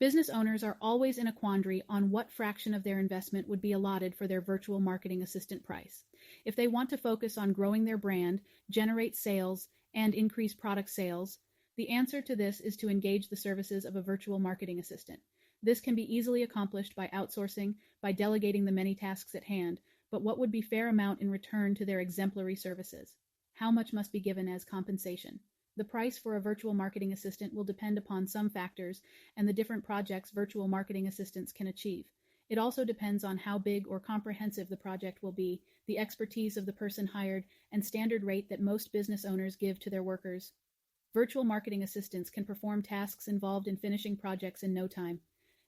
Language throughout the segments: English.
Business owners are always in a quandary on what fraction of their investment would be allotted for their virtual marketing assistant price. If they want to focus on growing their brand, generate sales, and increase product sales, the answer to this is to engage the services of a virtual marketing assistant. This can be easily accomplished by outsourcing, by delegating the many tasks at hand, but what would be fair amount in return to their exemplary services? How much must be given as compensation? The price for a virtual marketing assistant will depend upon some factors and the different projects virtual marketing assistants can achieve. It also depends on how big or comprehensive the project will be, the expertise of the person hired, and standard rate that most business owners give to their workers. Virtual marketing assistants can perform tasks involved in finishing projects in no time.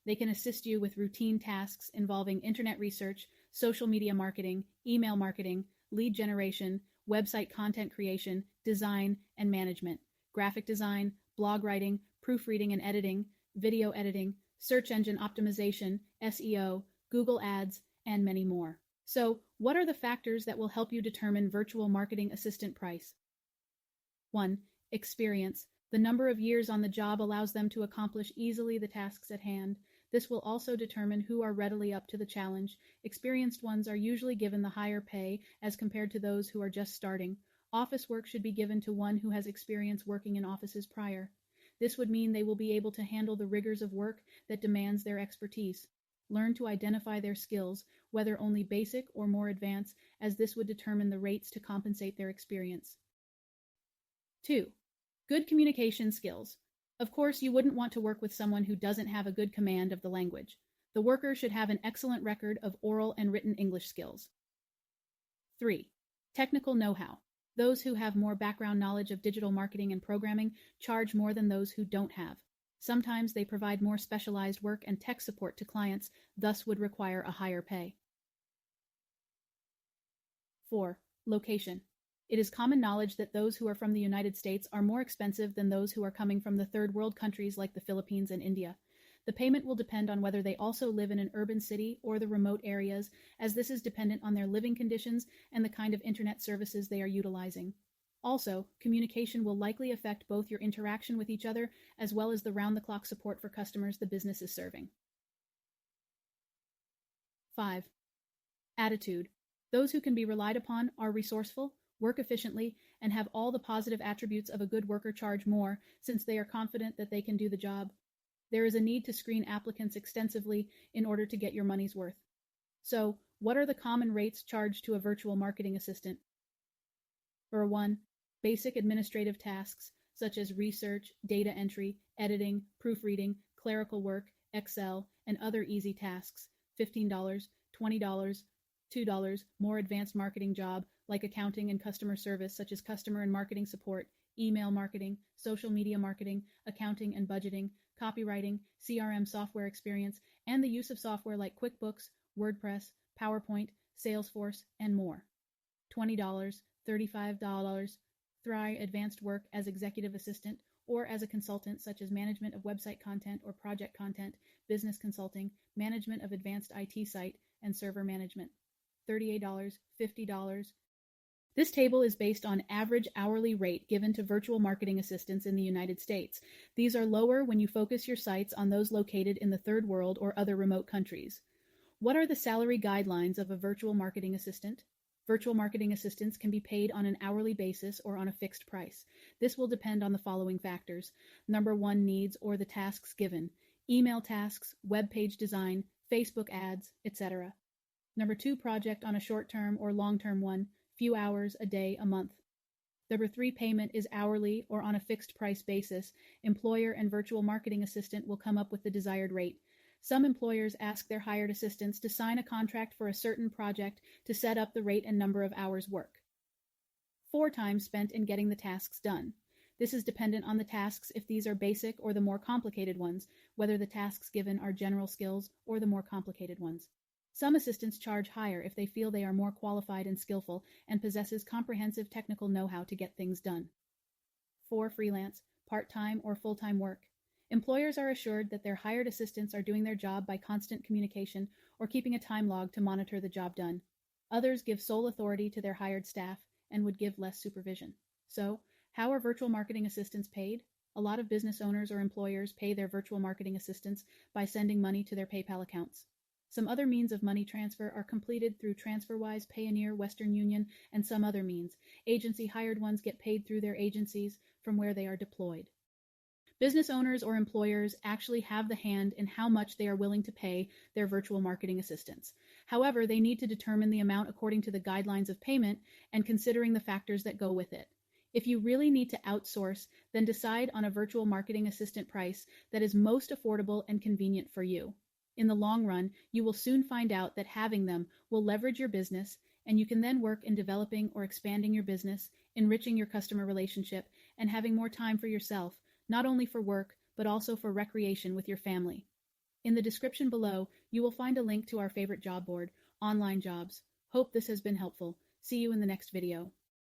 They can assist you with routine tasks involving internet research, social media marketing, email marketing, lead generation, website content creation, design, and management, graphic design, blog writing, proofreading and editing, video editing, search engine optimization, SEO, Google Ads, and many more. So, what are the factors that will help you determine virtual marketing assistant price? 1. Experience. The number of years on the job allows them to accomplish easily the tasks at hand. This will also determine who are readily up to the challenge. Experienced ones are usually given the higher pay as compared to those who are just starting. Office work should be given to one who has experience working in offices prior. This would mean they will be able to handle the rigors of work that demands their expertise. Learn to identify their skills, whether only basic or more advanced, as this would determine the rates to compensate their experience. 2. Good communication skills. Of course, you wouldn't want to work with someone who doesn't have a good command of the language. The worker should have an excellent record of oral and written English skills. 3. Technical know-how. Those who have more background knowledge of digital marketing and programming charge more than those who don't have. Sometimes they provide more specialized work and tech support to clients, thus would require a higher pay. 4. Location. It is common knowledge that those who are from the United States are more expensive than those who are coming from the third world countries like the Philippines and India. The payment will depend on whether they also live in an urban city or the remote areas, as this is dependent on their living conditions and the kind of internet services they are utilizing. Also, communication will likely affect both your interaction with each other as well as the round-the-clock support for customers the business is serving. 5. Attitude. Those who can be relied upon are resourceful, work efficiently, and have all the positive attributes of a good worker charge more since they are confident that they can do the job. There is a need to screen applicants extensively in order to get your money's worth. So, what are the common rates charged to a virtual marketing assistant? For 1, basic administrative tasks such as research, data entry, editing, proofreading, clerical work, Excel, and other easy tasks, $15, $20, $2, more advanced marketing job like accounting and customer service such as customer and marketing support, email marketing, social media marketing, accounting and budgeting, copywriting, CRM software experience, and the use of software like QuickBooks, WordPress, PowerPoint, Salesforce, and more. $20, $35, try advanced work as executive assistant or as a consultant such as management of website content or project content, business consulting, management of advanced IT site, and server management. $38, $50. This table is based on average hourly rate given to virtual marketing assistants in the United States. These are lower when you focus your sites on those located in the third world or other remote countries. What are the salary guidelines of a virtual marketing assistant? Virtual marketing assistants can be paid on an hourly basis or on a fixed price. This will depend on the following factors. Number 1, needs or the tasks given, email tasks, web page design, Facebook ads, etc. Number 2, project on a short-term or long-term one, few hours, a day, a month. Number 3, payment is hourly or on a fixed price basis. Employer and virtual marketing assistant will come up with the desired rate. Some employers ask their hired assistants to sign a contract for a certain project to set up the rate and number of hours work. 4, time spent in getting the tasks done. This is dependent on the tasks if these are basic or the more complicated ones, whether the tasks given are general skills or the more complicated ones. Some assistants charge higher if they feel they are more qualified and skillful and possesses comprehensive technical know-how to get things done. 4, freelance, part-time or full-time work. Employers are assured that their hired assistants are doing their job by constant communication or keeping a time log to monitor the job done. Others give sole authority to their hired staff and would give less supervision. So, how are virtual marketing assistants paid? A lot of business owners or employers pay their virtual marketing assistants by sending money to their PayPal accounts. Some other means of money transfer are completed through TransferWise, Payoneer, Western Union, and some other means. Agency hired ones get paid through their agencies from where they are deployed. Business owners or employers actually have the hand in how much they are willing to pay their virtual marketing assistants. However, they need to determine the amount according to the guidelines of payment and considering the factors that go with it. If you really need to outsource, then decide on a virtual marketing assistant price that is most affordable and convenient for you. In the long run, you will soon find out that having them will leverage your business, and you can then work in developing or expanding your business, enriching your customer relationship, and having more time for yourself, not only for work, but also for recreation with your family. In the description below, you will find a link to our favorite job board, Online Jobs. Hope this has been helpful. See you in the next video.